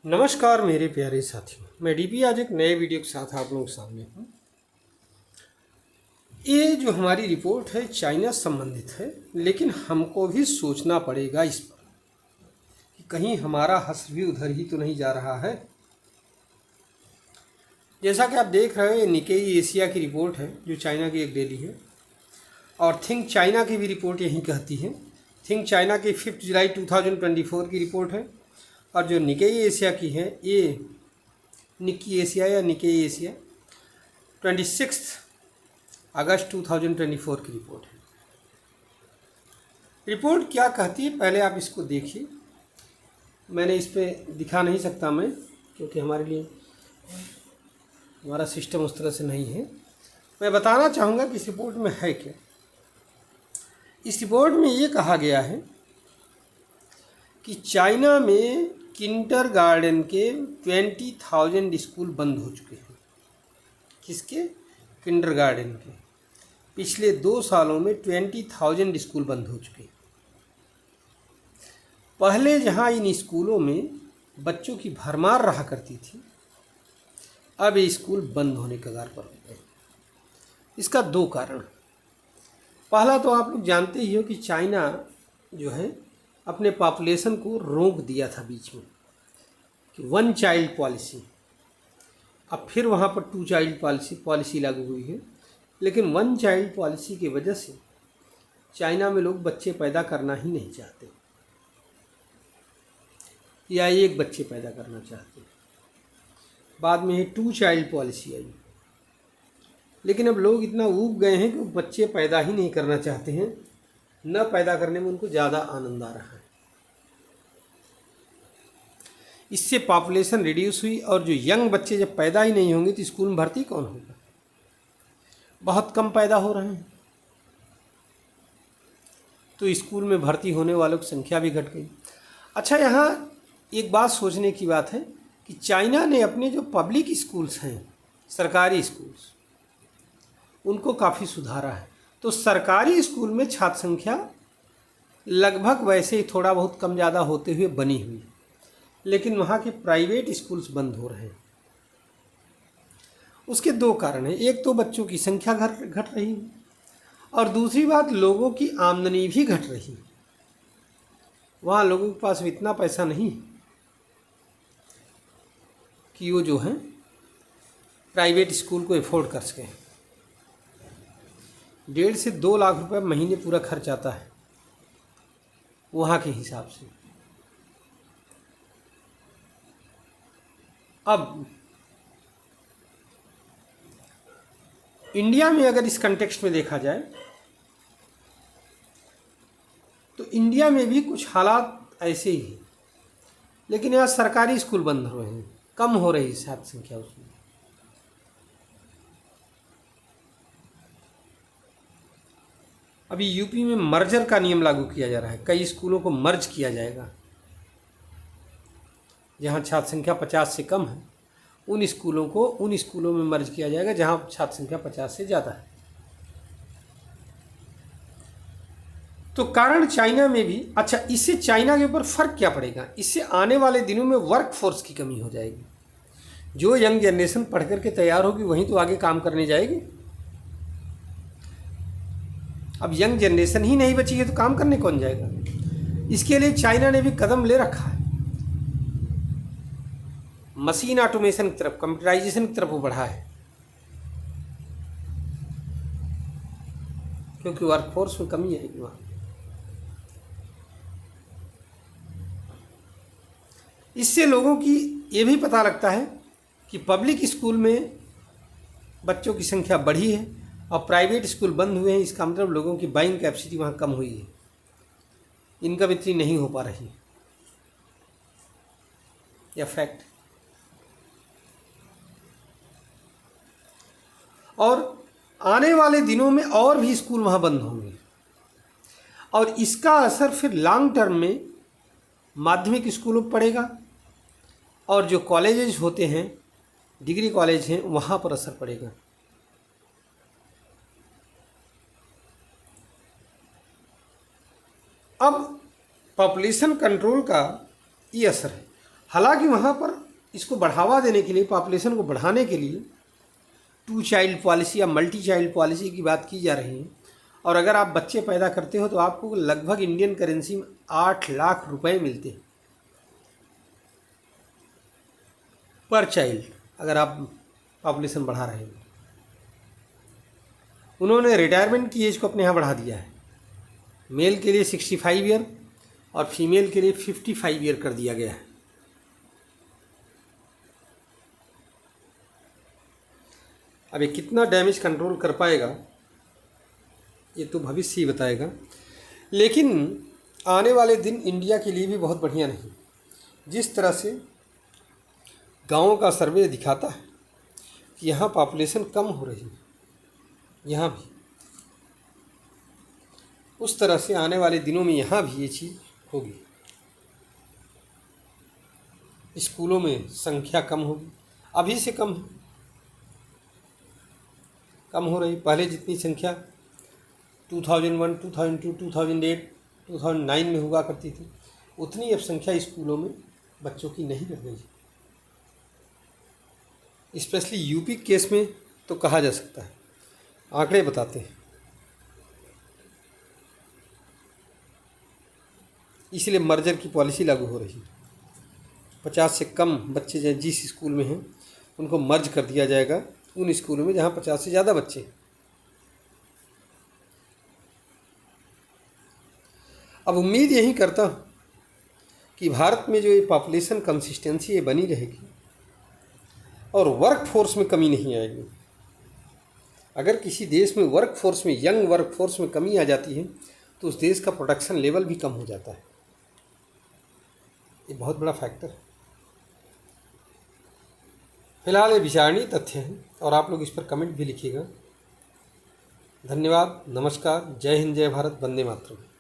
नमस्कार मेरे प्यारे साथियों, मैं डीपी आज एक नए वीडियो के साथ आप लोगों के सामने हूँ। ये जो हमारी रिपोर्ट है चाइना से संबंधित है, लेकिन हमको भी सोचना पड़ेगा इस पर कि कहीं हमारा हश्र भी उधर ही तो नहीं जा रहा है। जैसा कि आप देख रहे हो, ये निकेई एशिया की रिपोर्ट है जो चाइना की एक डेली है, और थिंक चाइना की भी रिपोर्ट यही कहती है। थिंक चाइना की 5 जुलाई 2024 की रिपोर्ट है, और जो निकेई एशिया की है ये निक्की एशिया या निकेई एशिया 26 अगस्त 2024 की रिपोर्ट है। रिपोर्ट क्या कहती है पहले आप इसको देखिए। मैंने इस पर दिखा नहीं सकता मैं, क्योंकि हमारे लिए हमारा सिस्टम उस तरह से नहीं है। मैं बताना चाहूँगा कि इस रिपोर्ट में है क्या। इस रिपोर्ट में ये कहा गया है कि चाइना में किंडरगार्टन के 20,000 स्कूल बंद हो चुके हैं। किसके? किंडरगार्टन के। पिछले 2 सालों में 20,000 स्कूल बंद हो चुके हैं। पहले जहां इन स्कूलों में बच्चों की भरमार रहा करती थी, अब ये स्कूल बंद होने के कगार पर हो गए। इसका 2 कारण। पहला तो आप लोग जानते ही हो कि चाइना जो है अपने पॉपुलेशन को रोक दिया था बीच में कि 1 चाइल्ड पॉलिसी। अब फिर वहाँ पर 2 चाइल्ड पॉलिसी लागू हुई है, लेकिन 1 चाइल्ड पॉलिसी की वजह से चाइना में लोग बच्चे पैदा करना ही नहीं चाहते, या एक बच्चे पैदा करना चाहते। बाद में 2 चाइल्ड पॉलिसी आई, लेकिन अब लोग इतना ऊब गए हैं कि बच्चे पैदा ही नहीं करना चाहते हैं। न पैदा करने में उनको ज़्यादा आनंद आ रहा है। इससे पॉपुलेशन रिड्यूस हुई, और जो यंग बच्चे जब पैदा ही नहीं होंगे तो स्कूल में भर्ती कौन होगा? बहुत कम पैदा हो रहे हैं, तो स्कूल में भर्ती होने वालों की संख्या भी घट गई। अच्छा, यहाँ एक बात सोचने की बात है कि चाइना ने अपने जो पब्लिक स्कूल्स हैं, सरकारी स्कूल्स, उनको काफ़ी सुधारा है। तो सरकारी स्कूल में छात्र संख्या लगभग वैसे ही थोड़ा बहुत कम ज़्यादा होते हुए बनी हुई है, लेकिन वहाँ के प्राइवेट स्कूल्स बंद हो रहे हैं। उसके 2 कारण हैं। एक तो बच्चों की संख्या घट रही है, और दूसरी बात लोगों की आमदनी भी घट रही है। वहाँ लोगों के पास इतना पैसा नहीं है कि वो जो है प्राइवेट स्कूल को एफोर्ड कर सकें। 1.5 से 2 लाख रुपए महीने पूरा खर्च आता है वहाँ के हिसाब से। अब इंडिया में अगर इस कंटेक्स्ट में देखा जाए तो इंडिया में भी कुछ हालात ऐसे ही हैं, लेकिन यहाँ सरकारी स्कूल बंद हो रहे हैं, कम हो रही है छात्र संख्या उसमें। अभी यूपी में मर्जर का नियम लागू किया जा रहा है। कई स्कूलों को मर्ज किया जाएगा। जहाँ छात्र संख्या 50 से कम है, उन स्कूलों को उन स्कूलों में मर्ज किया जाएगा जहाँ छात्र संख्या 50 से ज़्यादा है। तो कारण चाइना में भी। अच्छा, इससे चाइना के ऊपर फ़र्क क्या पड़ेगा? इससे आने वाले दिनों में वर्क फोर्स की कमी हो जाएगी। जो यंग जनरेशन पढ़ करके तैयार होगी वहीं तो आगे काम करने जाएगी। अब यंग जनरेशन ही नहीं बची है तो काम करने कौन जाएगा? इसके लिए चाइना ने भी कदम ले रखा है। मशीन ऑटोमेशन की तरफ, कंप्यूटराइजेशन की तरफ वो बढ़ा है, क्योंकि वर्कफोर्स में कमी आएगी वहाँ। इससे लोगों की ये भी पता लगता है कि पब्लिक स्कूल में बच्चों की संख्या बढ़ी है और प्राइवेट स्कूल बंद हुए हैं। इसका मतलब लोगों की बाइंग कैपेसिटी वहाँ कम हुई है, इनकम इतनी नहीं हो पा रही। यह फैक्ट। और आने वाले दिनों में और भी स्कूल वहाँ बंद होंगे, और इसका असर फिर लॉन्ग टर्म में माध्यमिक स्कूलों पर पड़ेगा, और जो कॉलेजेस होते हैं, डिग्री कॉलेज हैं, वहाँ पर असर पड़ेगा। अब पॉपुलेशन कंट्रोल का ये असर है। हालांकि वहाँ पर इसको बढ़ावा देने के लिए, पॉपुलेशन को बढ़ाने के लिए 2 चाइल्ड पॉलिसी या मल्टी चाइल्ड पॉलिसी की बात की जा रही है। और अगर आप बच्चे पैदा करते हो तो आपको लगभग इंडियन करेंसी में 8 लाख रुपए मिलते हैं पर चाइल्ड, अगर आप पॉपुलेशन बढ़ा रहे हैं। उन्होंने रिटायरमेंट की एज को अपने यहाँ बढ़ा दिया है। मेल के लिए 65 ईयर और फीमेल के लिए 55 ईयर कर दिया गया है। अब ये कितना डैमेज कंट्रोल कर पाएगा ये तो भविष्य ही बताएगा, लेकिन आने वाले दिन इंडिया के लिए भी बहुत बढ़िया नहीं। जिस तरह से गाँव का सर्वे दिखाता है कि यहाँ पॉपुलेशन कम हो रही है, यहाँ भी उस तरह से आने वाले दिनों में यहाँ भी ये चीज़ होगी। स्कूलों में संख्या कम होगी, अभी से कम हो रही। पहले जितनी संख्या 2001, 2002, 2008, 2009 में हुआ करती थी, उतनी अब संख्या स्कूलों में बच्चों की नहीं रह गई। स्पेशली यूपी केस में तो कहा जा सकता है, आंकड़े बताते हैं। इसलिए मर्जर की पॉलिसी लागू हो रही है। 50 से कम बच्चे जिस स्कूल में हैं उनको मर्ज कर दिया जाएगा उन स्कूलों में जहाँ 50 से ज़्यादा बच्चे हैं। अब उम्मीद यही करता हूँ कि भारत में जो ये पॉपुलेशन कंसिस्टेंसी ये बनी रहेगी और वर्क फोर्स में कमी नहीं आएगी। अगर किसी देश में वर्क फोर्स में, यंग वर्क फोर्स में कमी आ जाती है तो उस देश का प्रोडक्शन लेवल भी कम हो जाता है। ये बहुत बड़ा फैक्टर है। फिलहाल ये विचारणीय तथ्य हैं और आप लोग इस पर कमेंट भी लिखिएगा। धन्यवाद, नमस्कार, जय हिंद, जय भारत, वंदे मातरम।